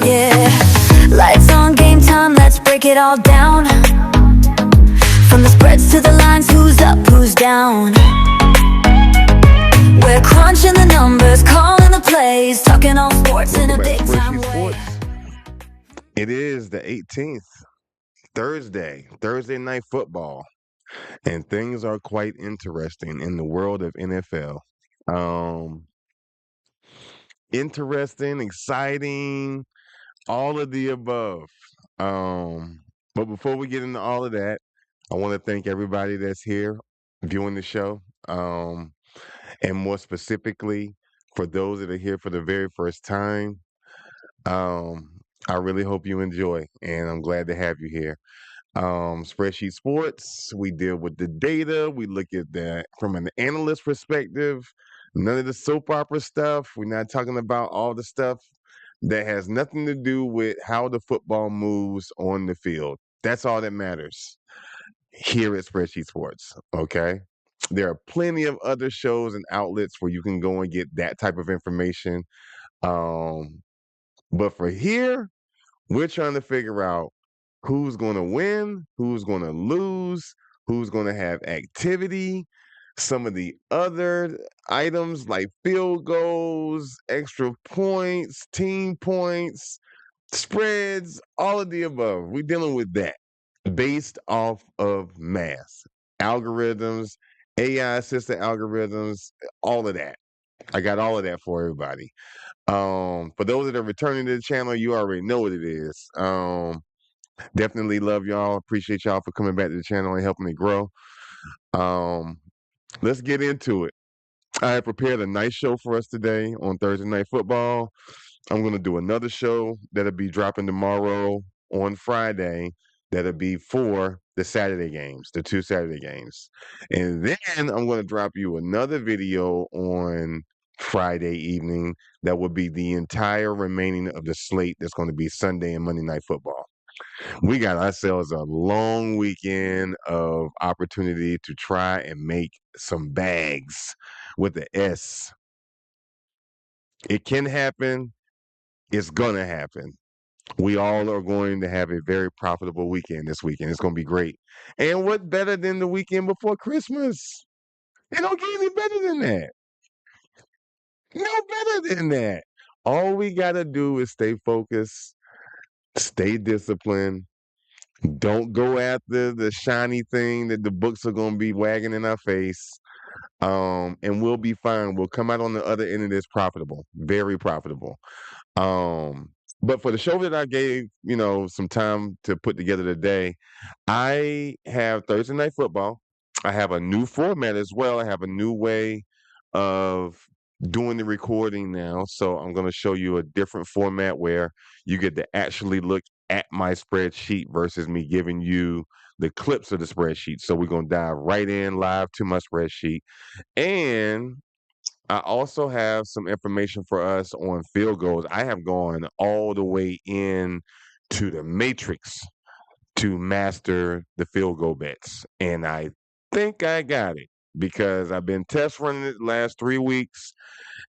Yeah, lights on, game time, let's break it all down. From the spreads to the lines, who's up, who's down. We're crunching the numbers, calling the plays, talking all sports in a big time way. It is the 18th, Thursday night football, and things are quite interesting in the world of NFL. Interesting, exciting, all of the above. But before we get into all of that, I want to thank everybody that's here viewing the show. And more specifically, for those that are here for the very first time, um, I really hope you enjoy, and I'm glad to have you here. Spreadsheet Sports, we deal with the data. We look at that from an analyst perspective. None of the soap opera stuff. We're not talking about all the stuff that has nothing to do with how the football moves on the field. That's all that matters here at Spreadsheet Sports. Okay. There are plenty of other shows and outlets where you can go and get that type of information. But for here, we're trying to figure out who's going to win, who's going to lose, who's going to have activity, some of the other items like field goals, extra points, team points, spreads, all of the above. We're dealing with that based off of math, algorithms, AI assisted algorithms, all of that. I got all of that for everybody. For those that are returning to the channel, you already know what it is. Definitely love y'all. Appreciate y'all for coming back to the channel and helping me grow. Let's get into it. I have prepared a nice show for us today on Thursday Night Football. I'm going to do another show that'll be dropping tomorrow on Friday. That'll be for the Saturday games, the 2 Saturday games. And then I'm going to drop you another video on Friday evening that will be the entire remaining of the slate that's going to be Sunday and Monday Night Football. We got ourselves a long weekend of opportunity to try and make some bags with the S. It can happen. It's going to happen. We all are going to have a very profitable weekend this weekend. It's going to be great. And what better than the weekend before Christmas? It don't get any better than that. No better than that. All we got to do is stay focused, stay disciplined. Don't go after the shiny thing that the books are going to be wagging in our face. And we'll be fine. We'll come out on the other end of this profitable, very profitable. But for the show that I gave, some time to put together today, I have Thursday Night Football. I have a new format as well. I have a new way of doing the recording now. So I'm going to show you a different format where you get to actually look at my spreadsheet versus me giving you the clips of the spreadsheet. So we're going to dive right in live to my spreadsheet. And I also have some information for us on field goals. I have gone all the way in to the matrix to master the field goal bets. And I think I got it because I've been test running it the last 3 weeks.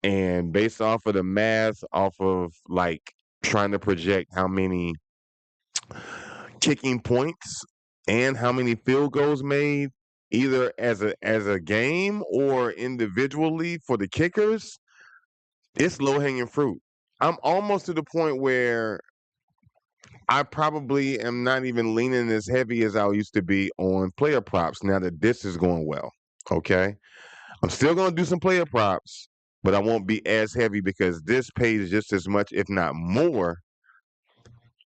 And based off of the math, off of like trying to project how many kicking points and how many field goals made, either as a game or individually for the kickers, it's low hanging fruit. I'm almost to the point where I probably am not even leaning as heavy as I used to be on player props now that this is going well. Okay. I'm still going to do some player props, but I won't be as heavy because this pays just as much, if not more,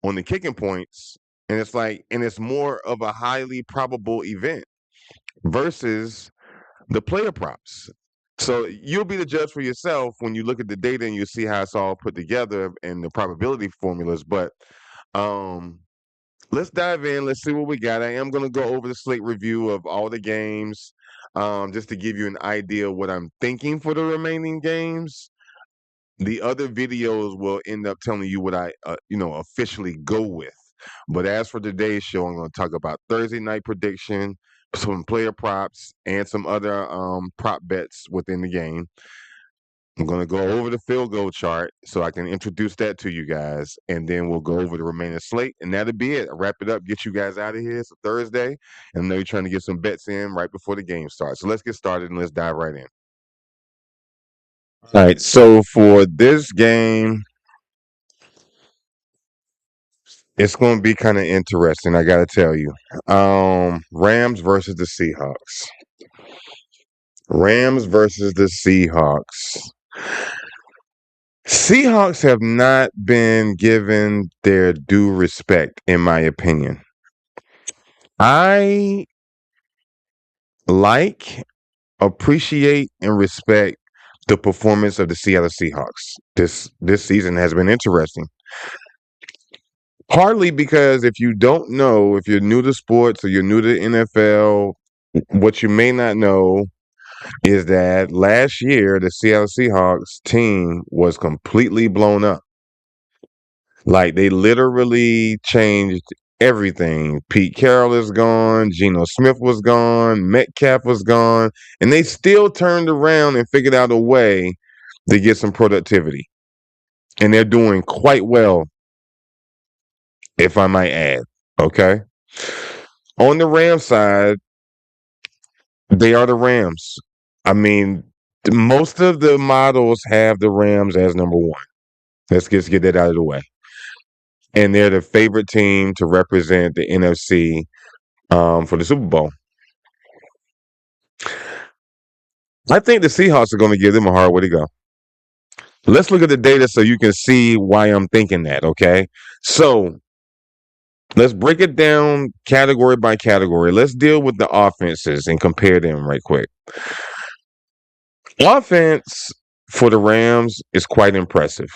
on the kicking points. And it's more of a highly probable event versus the player props. So you'll be the judge for yourself when you look at the data and you see how it's all put together and the probability formulas. But let's dive in. Let's see what we got. I am going to go over the slate review of all the games just to give you an idea of what I'm thinking for the remaining games. The other videos will end up telling you what I, officially go with. But as for today's show, I'm going to talk about Thursday night prediction, some player props, and some other prop bets within the game. I'm going to go over the field goal chart so I can introduce that to you guys, and then we'll go over the remaining slate, and that'll be it. I'll wrap it up, get you guys out of here. It's a Thursday, and I know you're trying to get some bets in right before the game starts. So let's get started and let's dive right in. All right, so for this game, it's going to be kind of interesting, I got to tell you. Rams versus the Seahawks. Rams versus the Seahawks. Seahawks have not been given their due respect, in my opinion. I appreciate, and respect the performance of the Seattle Seahawks. This season has been interesting. Partly because if you don't know, if you're new to sports or you're new to the NFL, what you may not know is that last year the Seattle Seahawks team was completely blown up. Like, they literally changed everything. Pete Carroll is gone, Geno Smith was gone, Metcalf was gone, and they still turned around and figured out a way to get some productivity. And they're doing quite well, if I might add. Okay. On the Rams side, they are the Rams. I mean, most of the models have the Rams as number one. Let's just get that out of the way. And they're the favorite team to represent the NFC for the Super Bowl. I think the Seahawks are going to give them a hard way to go. Let's look at the data so you can see why I'm thinking that, okay? So let's break it down category by category. Let's deal with the offenses and compare them right quick. Offense for the Rams is quite impressive.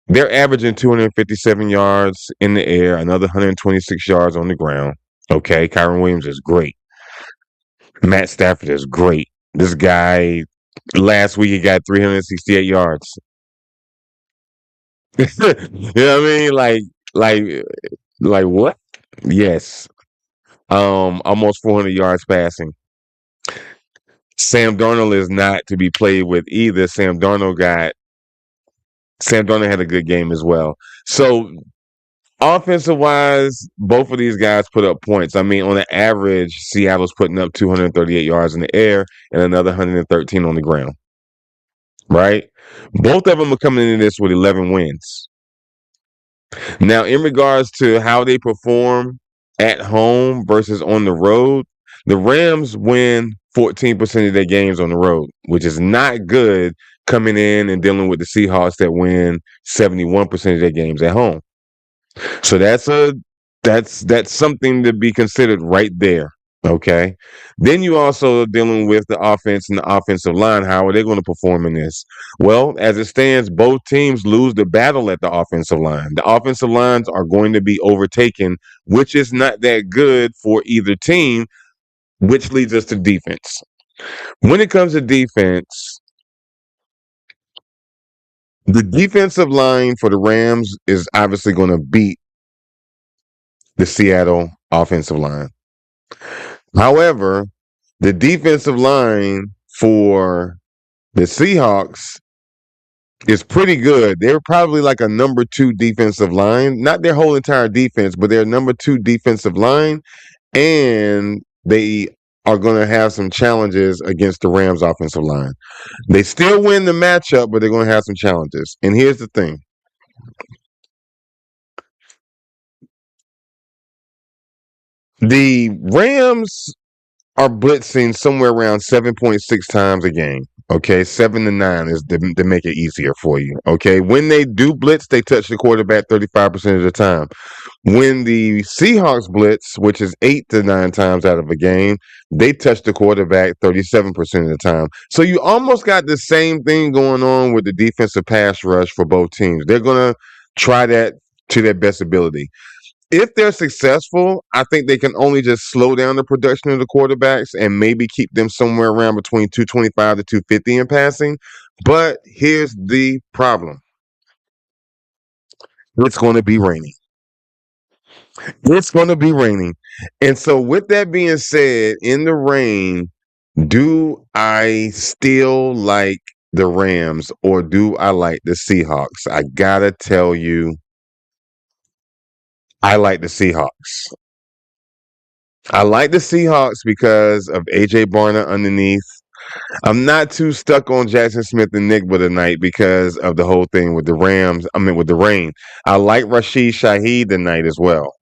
They're averaging 257 yards in the air, another 126 yards on the ground. Okay, Kyron Williams is great. Matt Stafford is great. This guy, last week, he got 368 yards. You know what I mean? Like what? Yes. Almost 400 yards passing. Sam Darnold is not to be played with either. Sam Darnold had a good game as well. So offensive wise, both of these guys put up points. I mean, on an average, Seattle's putting up 238 yards in the air and another 113 on the ground. Right? Both of them are coming into this with 11 wins. Now, in regards to how they perform at home versus on the road, the Rams win 14% of their games on the road, which is not good coming in and dealing with the Seahawks that win 71% of their games at home. So that's something to be considered right there. Okay. Then you also are dealing with the offense and the offensive line. How are they going to perform in this? Well, as it stands, both teams lose the battle at the offensive line. The offensive lines are going to be overtaken, which is not that good for either team, which leads us to defense. When it comes to defense, the defensive line for the Rams is obviously going to beat the Seattle offensive line. However, the defensive line for the Seahawks is pretty good. They're probably like a number 2 defensive line, not their whole entire defense, but they're number 2 defensive line, and they are going to have some challenges against the Rams offensive line. They still win the matchup, but they're going to have some challenges. And here's the thing. The Rams are blitzing somewhere around 7.6 times a game. Okay, 7 to 9 is to make it easier for you. Okay, when they do blitz, they touch the quarterback 35% of the time. When the Seahawks blitz, which is 8 to 9 times out of a game, they touch the quarterback 37% of the time. So you almost got the same thing going on with the defensive pass rush for both teams. They're going to try that to their best ability. If they're successful, I think they can only just slow down the production of the quarterbacks and maybe keep them somewhere around between 225 to 250 in passing. But here's the problem. It's going to be raining. It's going to be raining. And so with that being said, in the rain, do I still like the Rams or do I like the Seahawks? I gotta tell you, I like the Seahawks. I like the Seahawks because of AJ Barner underneath. I'm not too stuck on Jackson Smith and Nick tonight because of the whole thing with the Rams. I mean, with the rain. I like Rashid Shaheed tonight as well.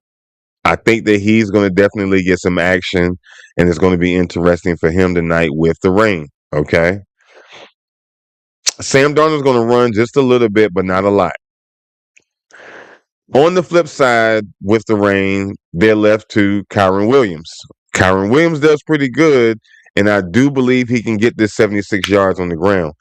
I think that he's going to definitely get some action, and it's going to be interesting for him tonight with the rain. Okay. Sam Darnold's going to run just a little bit, but not a lot. On the flip side, with the rain, they're left to Kyron Williams. Kyron Williams does pretty good, and I do believe he can get this 76 yards on the ground.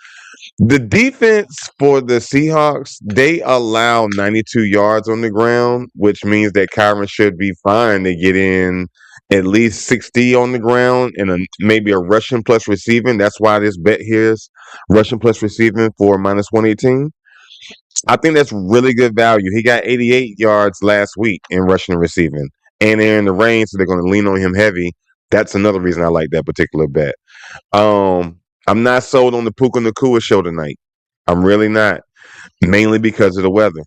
The defense for the Seahawks, they allow 92 yards on the ground, which means that Kyron should be fine to get in at least 60 on the ground and maybe a rushing plus receiving. That's why this bet here is rushing plus receiving for minus 118. I think that's really good value. He got 88 yards last week in rushing and receiving, and they're in the rain, so they're going to lean on him heavy. That's another reason I like that particular bet. I'm not sold on the Puka Nakua show tonight. I'm really not, mainly because of the weather.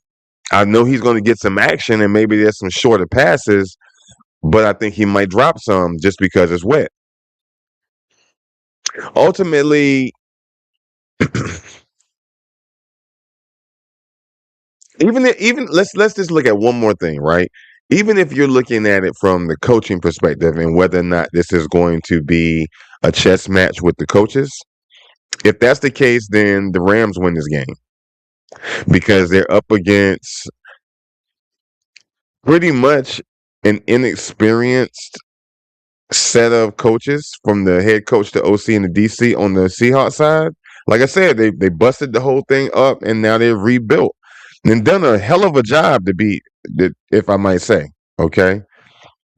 I know he's going to get some action, and maybe there's some shorter passes, but I think he might drop some just because it's wet. Ultimately, even let's just look at one more thing, right? Even if you're looking at it from the coaching perspective and whether or not this is going to be a chess match with the coaches, if that's the case, then the Rams win this game because they're up against pretty much an inexperienced set of coaches from the head coach to OC and the DC on the Seahawks side. Like I said, they busted the whole thing up and now they've rebuilt and done a hell of a job to be, if I might say, okay?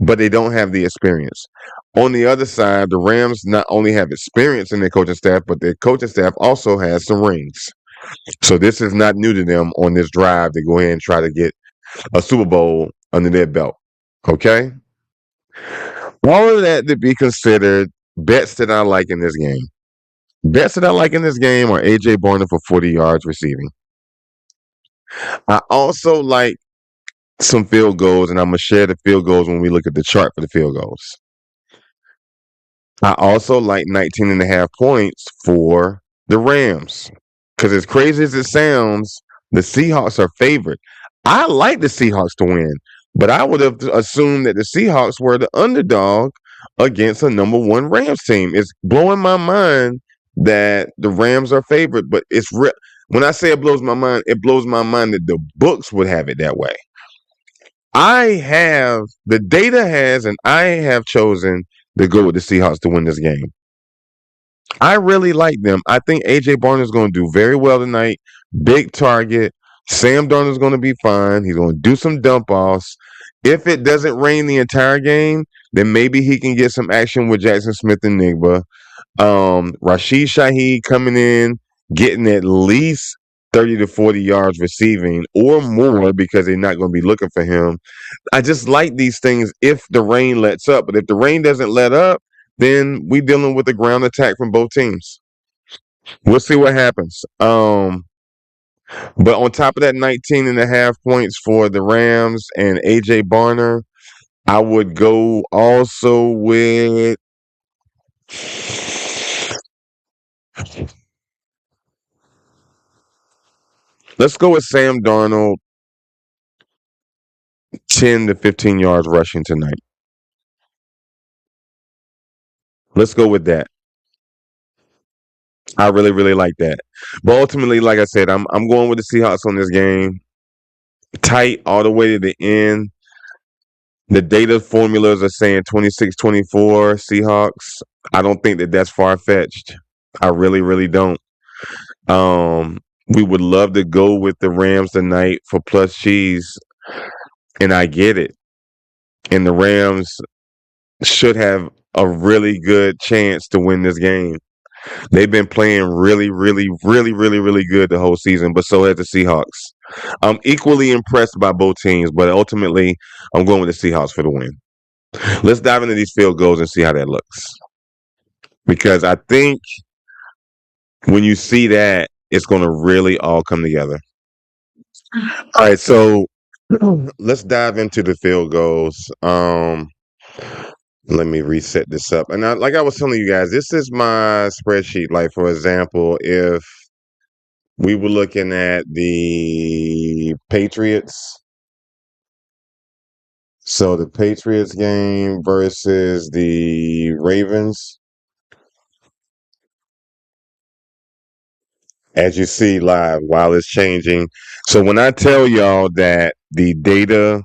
But they don't have the experience. On the other side, the Rams not only have experience in their coaching staff, but their coaching staff also has some rings. So this is not new to them on this drive to go ahead and try to get a Super Bowl under their belt. Okay? All of that to be considered, bets that I like in this game. Bets that I like in this game are AJ Barner for 40 yards receiving. I also like some field goals, and I'm going to share the field goals when we look at the chart for the field goals. I also like 19 and a half points for the Rams. Because as crazy as it sounds, the Seahawks are favored. I like the Seahawks to win, but I would have assumed that the Seahawks were the underdog against a number one Rams team. It's blowing my mind that the Rams are favored, but when I say it blows my mind that the books would have it that way. The data has, and I have chosen to go with the Seahawks to win this game. I really like them. I think AJ Barner is going to do very well tonight. Big target. Sam Darnold is going to be fine. He's going to do some dump offs. If it doesn't rain the entire game, then maybe he can get some action with Jackson Smith and Nigba. Rashid Shaheed coming in, getting at least 30 to 40 yards receiving or more because they're not going to be looking for him. I just like these things if the rain lets up. But if the rain doesn't let up, then we dealing with a ground attack from both teams. We'll see what happens. But on top of that 19 and a half points for the Rams and AJ Barner, I would go also with let's go with Sam Darnold 10 to 15 yards rushing tonight. Let's go with that. I really, really like that. But ultimately, like I said, I'm going with the Seahawks on this game. Tight all the way to the end. The data formulas are saying 26-24 Seahawks. I don't think that that's far-fetched. I really, really don't. We would love to go with the Rams tonight for plus cheese, and I get it. And the Rams should have a really good chance to win this game. They've been playing really, really, really, really, really good the whole season, but so has the Seahawks. I'm equally impressed by both teams, but ultimately, I'm going with the Seahawks for the win. Let's dive into these field goals and see how that looks. Because I think when you see that, it's going to really all come together. All right, so let's dive into the field goals. Let me reset this up. And like I was telling you guys, this is my spreadsheet. Like, for example, if we were looking at the Patriots, so the Patriots game versus the Ravens, as you see live while it's changing. So when I tell y'all that the data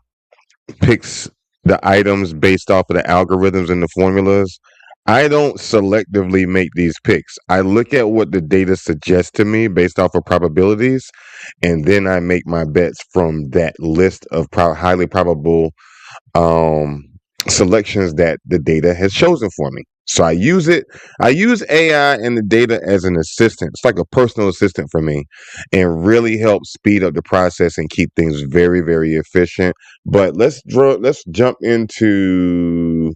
picks the items based off of the algorithms and the formulas, I don't selectively make these picks. I look at what the data suggests to me based off of probabilities, and then I make my bets from that list of highly probable um, selections that the data has chosen for me. So I use it. I use AI and the data as an assistant. It's like a personal assistant for me, and really helps speed up the process and keep things very, very efficient. But let's jump into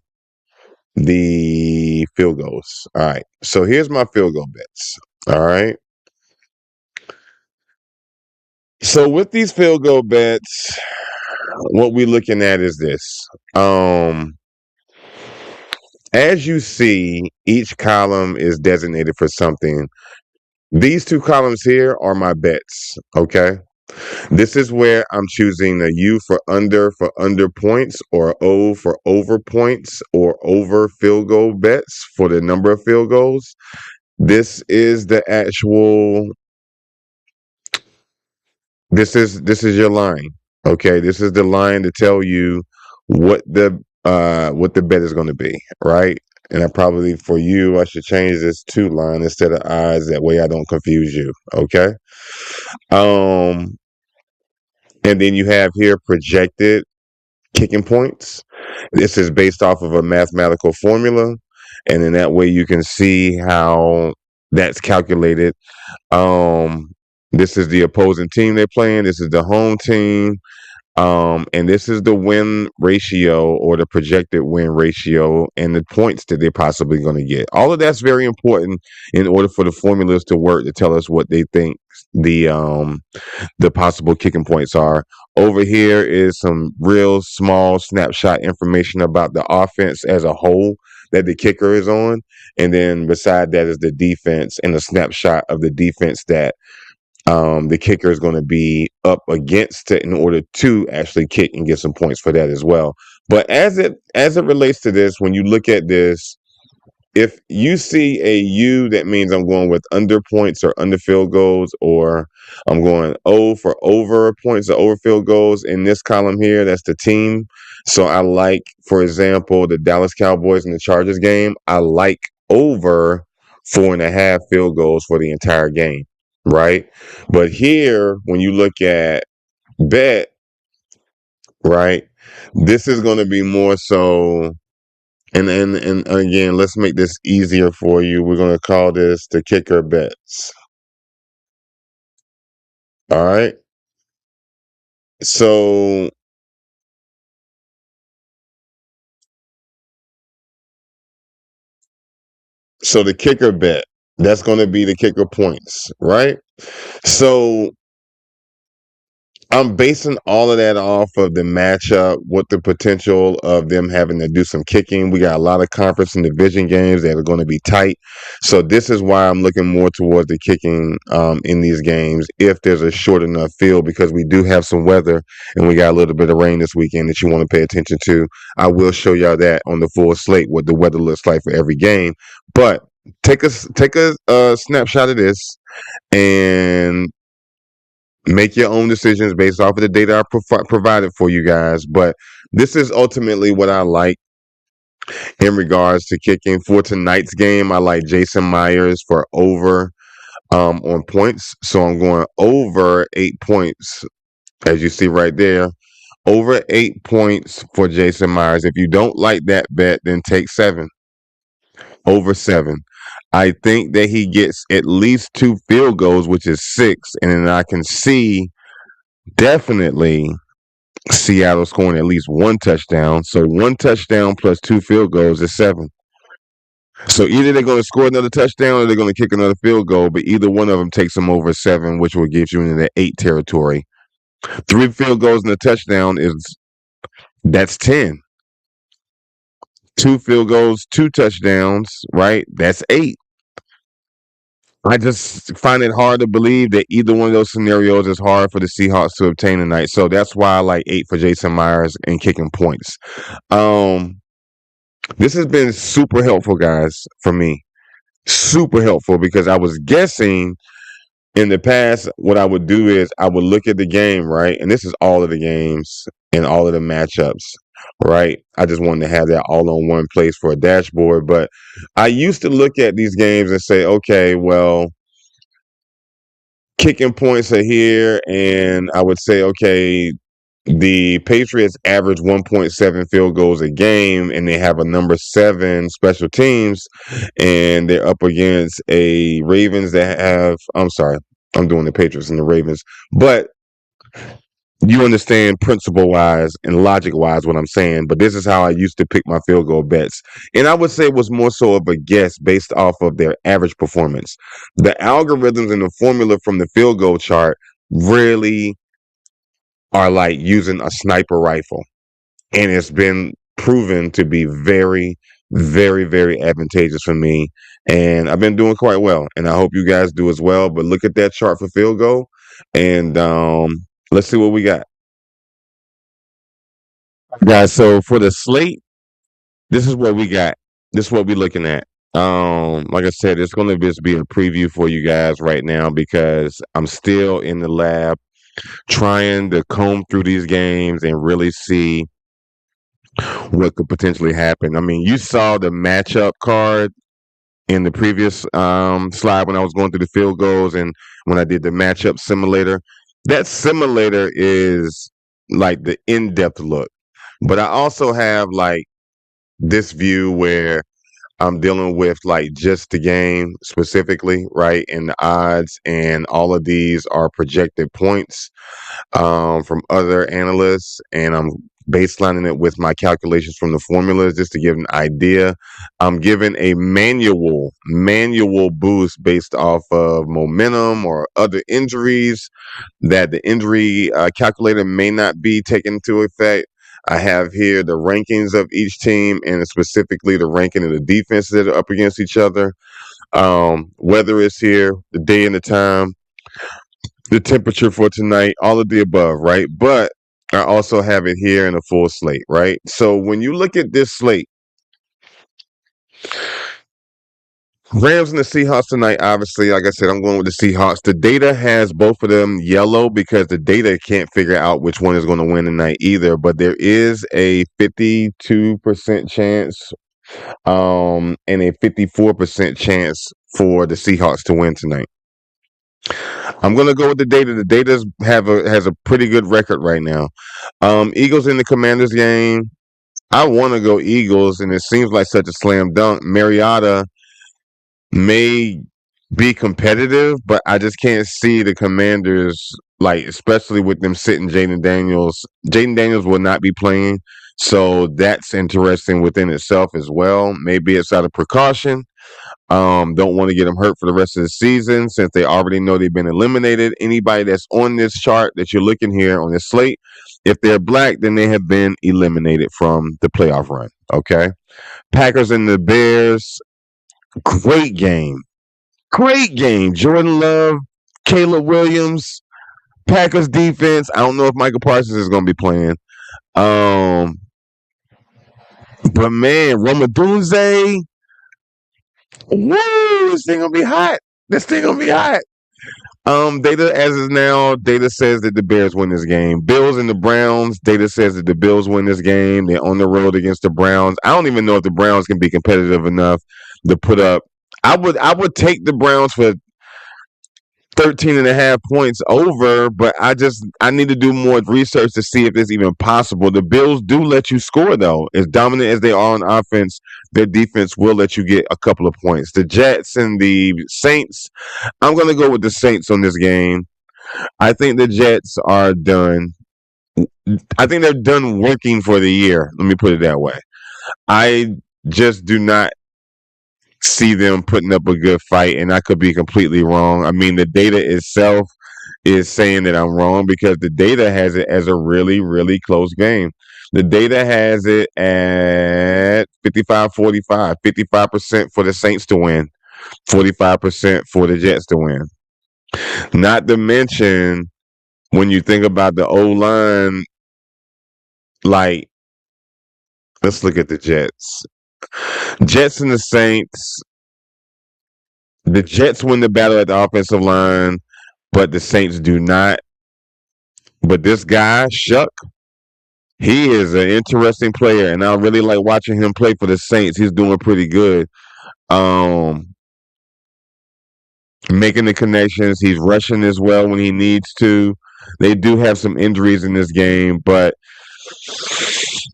the field goals. All right. So here's my field goal bets. All right. So with these field goal bets, what we're looking at is this. As you see, each column is designated for something. These two columns here are my bets. Okay. This is where I'm choosing a U for under points, or O for over points, or over field goal bets for the number of field goals. This is the actual, this is your line. Okay. This is the line to tell you what the bet is going to be, right? And I probably, for you, I should change this to line instead of eyes. That way I don't confuse you. Okay. Um, and then you have here projected kicking points. This is based off of a mathematical formula. And in that way you can see how that's calculated. This is the opposing team they're playing. This is the home team. And this is the win ratio, or the projected win ratio, and the points that they're possibly going to get. All of that's very important in order for the formulas to work, to tell us what they think the possible kicking points are. Over here is some real small snapshot information about the offense as a whole that the kicker is on. And then beside that is the defense, and a snapshot of the defense that the kicker is going to be up against it in order to actually kick and get some points for that as well. But as it relates to this, when you look at this, if you see a U, that means I'm going with under points or under field goals, or I'm going O for over points or over field goals. In this column here, that's the team. So I like, for example, the Dallas Cowboys and the Chargers game. I like over 4.5 field goals for the entire game, right? But here, when you look at bet, right, this is going to be more so. And again, let's make this easier for you. We're going to call this the kicker bets. All right. So the kicker bet, that's going to be the kicker points, right? So I'm basing all of that off of the matchup, what the potential of them having to do some kicking. We got a lot of conference and division games that are going to be tight. So this is why I'm looking more towards the kicking in these games, if there's a short enough field, because we do have some weather and we got a little bit of rain this weekend that you want to pay attention to. I will show y'all that on the full slate, what the weather looks like for every game. But take a snapshot of this and make your own decisions based off of the data I provided for you guys. But this is ultimately what I like in regards to kicking. For tonight's game, I like Jason Myers for over on points. So I'm going over 8 points, as you see right there. Over 8 points for Jason Myers. If you don't like that bet, then take 7. Over 7. I think that he gets at least 2 field goals, which is 6. And then I can see definitely Seattle scoring at least 1 touchdown. So 1 touchdown plus 2 field goals is 7. So either they're going to score another touchdown or they're going to kick another field goal, but either one of them takes them over 7, which will get you into the 8 territory. 3 field goals and a touchdown that's 10. 2 field goals, 2 touchdowns, right? That's 8. I just find it hard to believe that either one of those scenarios is hard for the Seahawks to obtain tonight. So that's why I like 8 for Jason Myers and kicking points. This has been super helpful, guys, for me. Super helpful because I was guessing in the past, what I would do is I would look at the game, right? And this is all of the games and all of the matchups, right? I just wanted to have that all on one place for a dashboard. But I used to look at these games and say, okay, well, kicking points are here. And I would say, okay, the Patriots average 1.7 field goals a game, and they have a number 7 special teams, and they're up against a Ravens that have. I'm sorry, I'm doing the Patriots and the Ravens, but you understand principle wise and logic wise what I'm saying. But this is how I used to pick my field goal bets, and I would say it was more so of a guess based off of their average performance. The algorithms and the formula from the field goal chart really are like using a sniper rifle. And it's been proven to be very, very, very advantageous for me. And I've been doing quite well. And I hope you guys do as well. But look at that chart for field goal. And let's see what we got. Guys, so for the slate, this is what we got. This is what we're looking at. Like I said, it's gonna just be a preview for you guys right now because I'm still in the lab trying to comb through these games and really see what could potentially happen. I mean, you saw the matchup card in the previous slide when I was going through the field goals and when I did the matchup simulator. That simulator is like the in-depth look. But I also have like this view where I'm dealing with like just the game specifically, right? And the odds, and all of these are projected points from other analysts, and I'm baselining it with my calculations from the formulas just to give an idea. I'm giving a manual boost based off of momentum or other injuries that the injury calculator may not be taken into effect. I have here the rankings of each team and specifically the ranking of the defenses that are up against each other. Weather is here, the day and the time, the temperature for tonight, all of the above, right? But I also have it here in a full slate, right? So when you look at this slate, Rams and the Seahawks tonight, obviously, like I said, I'm going with the Seahawks. The data has both of them yellow because the data can't figure out which one is going to win tonight either. But there is a 52% chance and a 54% chance for the Seahawks to win tonight. I'm gonna go with the data. The data has a pretty good record right now. Eagles in the Commanders game. I want to go Eagles, and it seems like such a slam dunk. Mariota may be competitive, but I just can't see the Commanders, like especially with them sitting Jaden Daniels. Jaden Daniels will not be playing, so that's interesting within itself as well. Maybe it's out of precaution. Don't want to get them hurt for the rest of the season since they already know they've been eliminated. Anybody that's on this chart that you're looking here on this slate, if they're black, then they have been eliminated from the playoff run. Okay. Packers and the Bears. Great game. Great game. Jordan Love, Caleb Williams, Packers defense. I don't know if Michael Parsons is going to be playing. But man, Romadunze. Woo! This thing gonna be hot. This thing gonna be hot. Data as is now, data says that the Bears win this game. Bills and the Browns, data says that the Bills win this game. They're on the road against the Browns. I don't even know if the Browns can be competitive enough to put up. I would take the Browns for 13.5 points over, but I need to do more research to see if it's even possible. The Bills do let you score though. As dominant as they are on offense, their defense will let you get a couple of points. The Jets and the Saints, I'm gonna go with the Saints on this game. I think the Jets are done. I think they're done working for the year. Let me put it that way. I just do not see them putting up a good fight, and I could be completely wrong. I mean, the data itself is saying that I'm wrong because the data has it as a really, really close game. The data has it at 55-45, 55% for the Saints to win, 45% for the Jets to win. Not to mention, when you think about the O-line, like, let's look at the Jets. Jets and the Saints. The Jets win the battle at the offensive line, but the Saints do not. But this guy, Shuck, he is an interesting player, and I really like watching him play for the Saints. He's doing pretty good. Um, Making the connections. He's rushing as well when he needs to. They do have some injuries in this game, but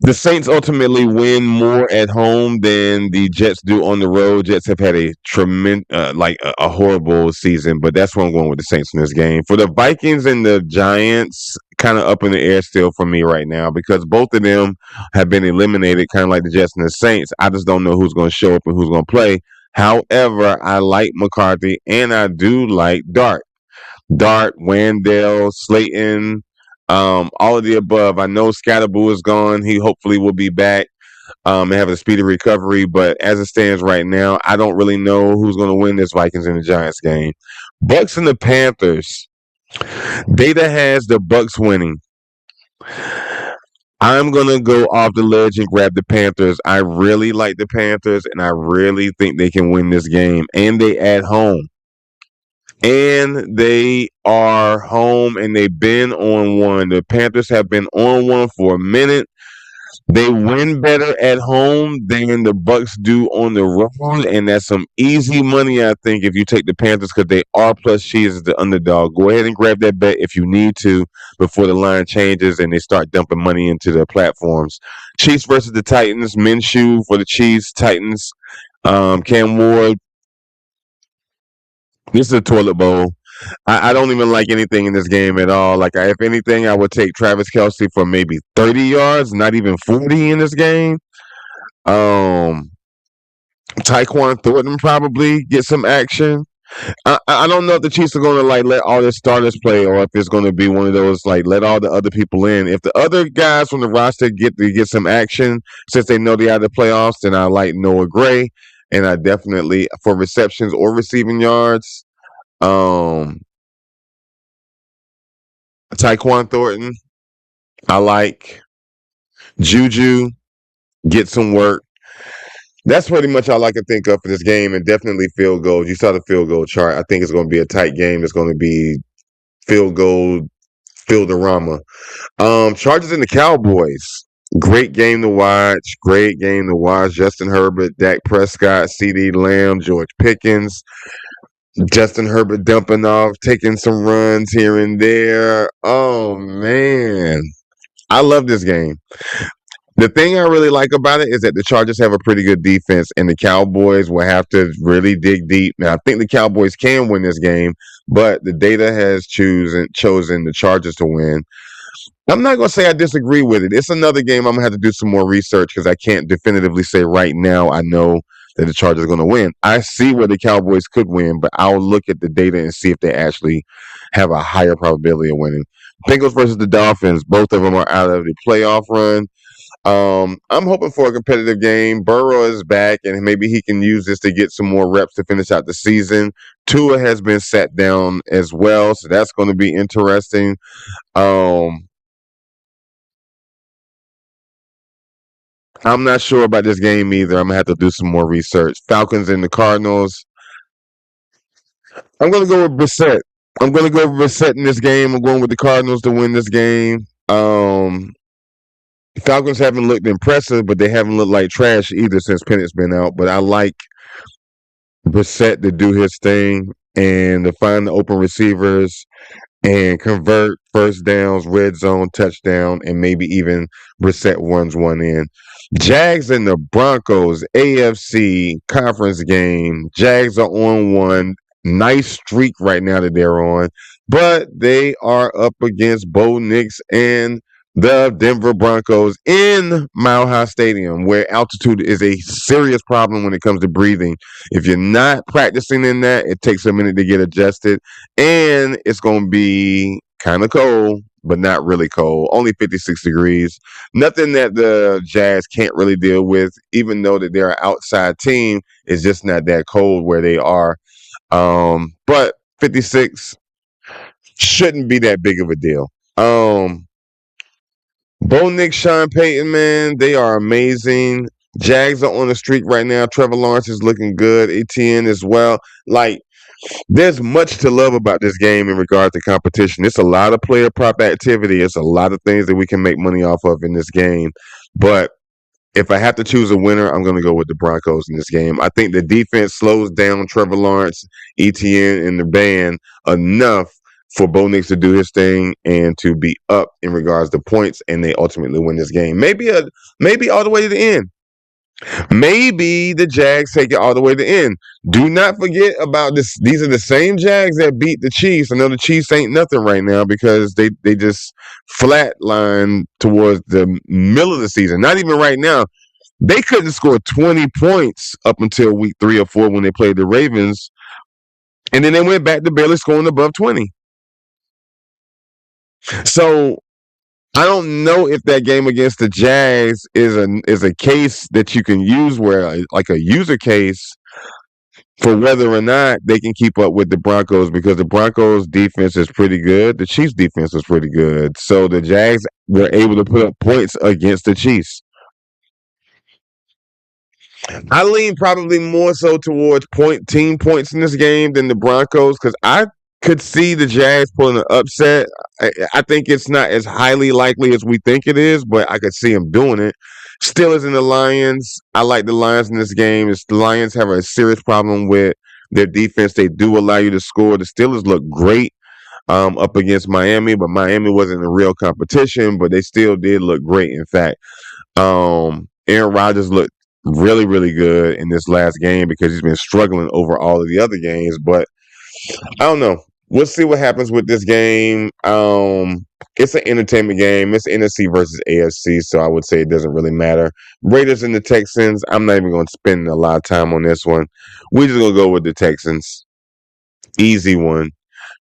the Saints ultimately win more at home than the Jets do on the road. Jets have had a tremendous, a horrible season, but that's where I'm going with the Saints in this game. For the Vikings and the Giants, kind of up in the air still for me right now because both of them have been eliminated, kind of like the Jets and the Saints. I just don't know who's going to show up and who's going to play. However, I like McCarthy and I do like Dart, Wandale, Slayton, all of the above. I know Scatterboo is gone. He hopefully will be back and have a speedy recovery. But as it stands right now, I don't really know who's going to win this Vikings and the Giants game. Bucks and the Panthers. Data has the Bucks winning. I'm going to go off the ledge and grab the Panthers. I really like the Panthers, and I really think they can win this game. And they at home. And they are home, and they've been on one. The Panthers have been on one for a minute. They win better at home than the Bucks do on the road, and that's some easy money, I think, if you take the Panthers because they are plus cheese as the underdog. Go ahead and grab that bet if you need to before the line changes and they start dumping money into their platforms. Chiefs versus the Titans. Minshew for the Chiefs. Titans. Cam Ward. This is a toilet bowl. I don't even like anything in this game at all. Like, if anything, I would take Travis Kelce for maybe 30 yards, not even 40 in this game. Tyquan Thornton probably get some action. I don't know if the Chiefs are going to like let all their starters play, or if it's going to be one of those like let all the other people in. If the other guys from the roster get some action since they know they're out of the playoffs, then I like Noah Gray, and I definitely for receptions or receiving yards. Tyquan Thornton, I like. Juju, get some work. That's pretty much all I can think of for this game, and definitely field goals. You saw the field goal chart. I think it's going to be a tight game. It's going to be field goal, field-a-rama. Chargers and the Cowboys. Great game to watch. Great game to watch. Justin Herbert, Dak Prescott, CeeDee Lamb, George Pickens. Justin Herbert dumping off, taking some runs here and there. Oh, man. I love this game. The thing I really like about it is that the Chargers have a pretty good defense, and the Cowboys will have to really dig deep. Now, I think the Cowboys can win this game, but the data has chosen the Chargers to win. I'm not going to say I disagree with it. It's another game I'm going to have to do some more research because I can't definitively say right now I know that the Chargers are going to win. I see where the Cowboys could win, but I'll look at the data and see if they actually have a higher probability of winning. Bengals versus the Dolphins. Both of them are out of the playoff run. I'm hoping for a competitive game. Burrow is back, and maybe he can use this to get some more reps to finish out the season. Tua has been sat down as well, so that's going to be interesting. I'm not sure about this game either. I'm going to have to do some more research. Falcons and the Cardinals. I'm going to go with Brissett. I'm going to go with Brissett in this game. I'm going with the Cardinals to win this game. Falcons haven't looked impressive, but they haven't looked like trash either since Pennett's been out. But I like Brissett to do his thing and to find the open receivers and convert first downs, red zone, touchdown, and maybe even Brissett runs one in. Jags and the Broncos, AFC conference game. Jags are on one. Nice streak right now that they're on. But they are up against Bo Nix and the Denver Broncos in Mile High Stadium, where altitude is a serious problem when it comes to breathing. If you're not practicing in that, it takes a minute to get adjusted, and it's going to be kind of cold, but not really cold. Only 56 degrees. Nothing that the Jazz can't really deal with, even though that they're an outside team. It's just not that cold where they are. But 56 shouldn't be that big of a deal. Bo Nick, Sean Payton, man, they are amazing. Jags are on the streak right now. Trevor Lawrence is looking good. ETN as well. Like, there's much to love about this game in regard to competition. It's a lot of player prop activity. It's a lot of things that we can make money off of in this game. But if I have to choose a winner, I'm going to go with the Broncos in this game. I think the defense slows down Trevor Lawrence, ETN, and the band enough for Bo Nix to do his thing and to be up in regards to points, and they ultimately win this game. Maybe all the way to the end. Maybe the Jags take it all the way to the end. Do not forget about this. These are the same Jags that beat the Chiefs. I know the Chiefs ain't nothing right now because they just flatlined towards the middle of the season. Not even right now. They couldn't score 20 points up until week 3 or 4 when they played the Ravens. And then they went back to barely scoring above 20. So I don't know if that game against the Jags is a case that you can use where like a user case for whether or not they can keep up with the Broncos, because the Broncos defense is pretty good. The Chiefs defense is pretty good. So the Jags were able to put up points against the Chiefs. I lean probably more so towards team points in this game than the Broncos, because I could see the Jags pulling an upset. I think it's not as highly likely as we think it is, but I could see them doing it. Steelers and the Lions. I like the Lions in this game. The Lions have a serious problem with their defense. They do allow you to score. The Steelers look great up against Miami, but Miami wasn't a real competition, but they still did look great. In fact, Aaron Rodgers looked really, really good in this last game because he's been struggling over all of the other games. But I don't know. We'll see what happens with this game. It's an entertainment game. It's NFC versus AFC, so I would say it doesn't really matter. Raiders and the Texans, I'm not even going to spend a lot of time on this one. We're just going to go with the Texans. Easy one.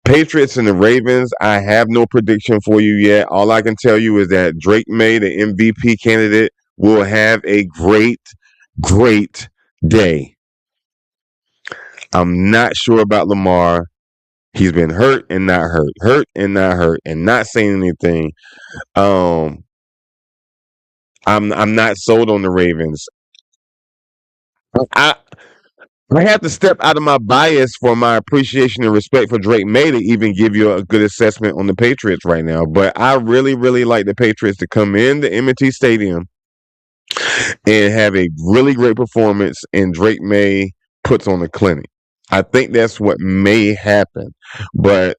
Patriots and the Ravens, I have no prediction for you yet. All I can tell you is that Drake May, the MVP candidate, will have a great, great day. I'm not sure about Lamar. He's been hurt and not hurt, and not saying anything. I'm not sold on the Ravens. I I have to step out of my bias for my appreciation and respect for Drake May to even give you a good assessment on the Patriots right now. But I really, really like the Patriots to come in the M&T Stadium and have a really great performance, and Drake May puts on a clinic. I think that's what may happen, but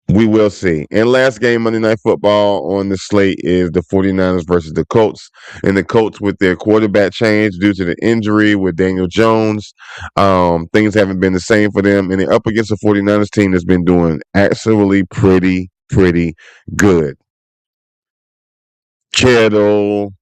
we will see. And last game, Monday Night Football on the slate is the 49ers versus the Colts. And the Colts, with their quarterback change due to the injury with Daniel Jones, things haven't been the same for them. And they're up against a 49ers team that's been doing actually pretty good. Kittle,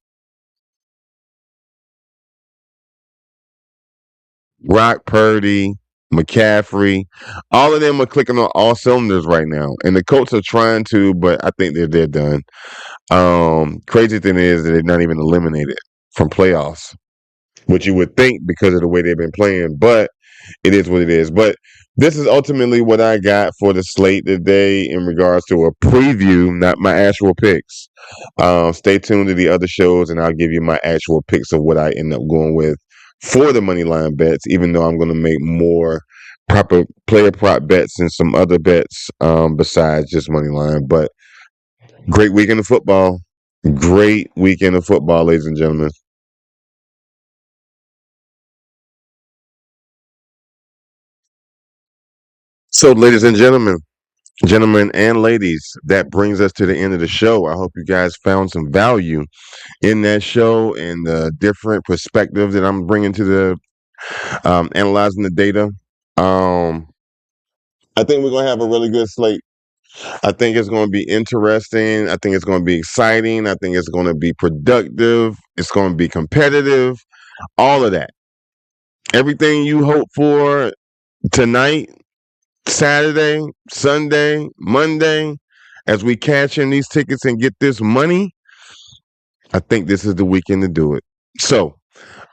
Brock Purdy, McCaffrey, all of them are clicking on all cylinders right now. And the Colts are trying to, but I think they're done. Crazy thing is that they're not even eliminated from playoffs, which you would think because of the way they've been playing, but it is what it is. But this is ultimately what I got for the slate today in regards to a preview, not my actual picks. Stay tuned to the other shows, and I'll give you my actual picks of what I end up going with for the money line bets, even though I'm going to make more proper player prop bets and some other bets besides just money line. But great weekend of football. Great weekend of football, ladies and gentlemen. So, ladies and gentlemen and ladies, that brings us to the end of the show. I hope you guys found some value in that show and the different perspectives that I'm bringing to the analyzing the data. I think we're gonna have a really good slate. I think it's going to be interesting. I think it's going to be exciting. I think it's going to be productive. It's going to be competitive. All of that. Everything you hope for tonight, Saturday, Sunday, Monday, as we cash in these tickets and get this money, I think this is the weekend to do it. So,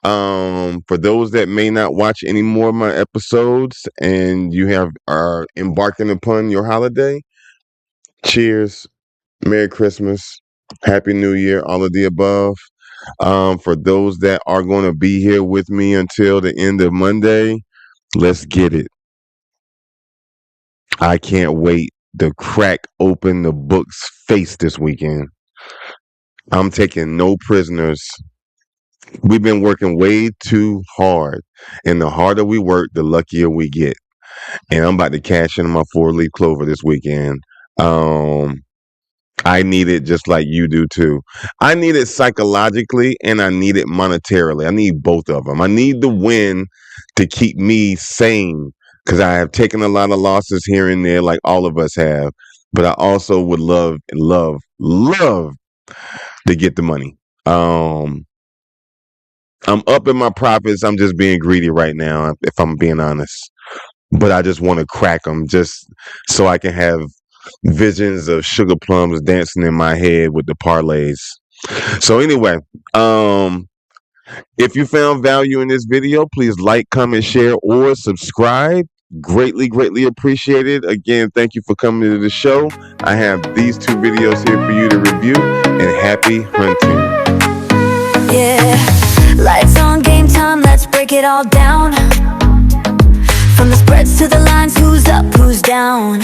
for those that may not watch any more of my episodes and you are embarking upon your holiday, cheers, Merry Christmas, Happy New Year, all of the above. For those that are going to be here with me until the end of Monday, let's get it. I can't wait to crack open the book's face this weekend. I'm taking no prisoners. We've been working way too hard. And the harder we work, the luckier we get. And I'm about to cash in my 4-leaf clover this weekend. I need it just like you do too. I need it psychologically and I need it monetarily. I need both of them. I need the win to keep me sane because I have taken a lot of losses here and there, like all of us have. But I also would love to get the money. I'm up in my profits. I'm just being greedy right now, if I'm being honest. But I just want to crack them just so I can have visions of sugar plums dancing in my head with the parlays. So anyway, if you found value in this video, please like, comment, share, or subscribe. Greatly appreciated. Again, thank you for coming to the show. I have these 2 videos here for you to review, and happy hunting. Yeah, lights on, game time, let's break it all down. From the spreads to the lines, who's up, who's down?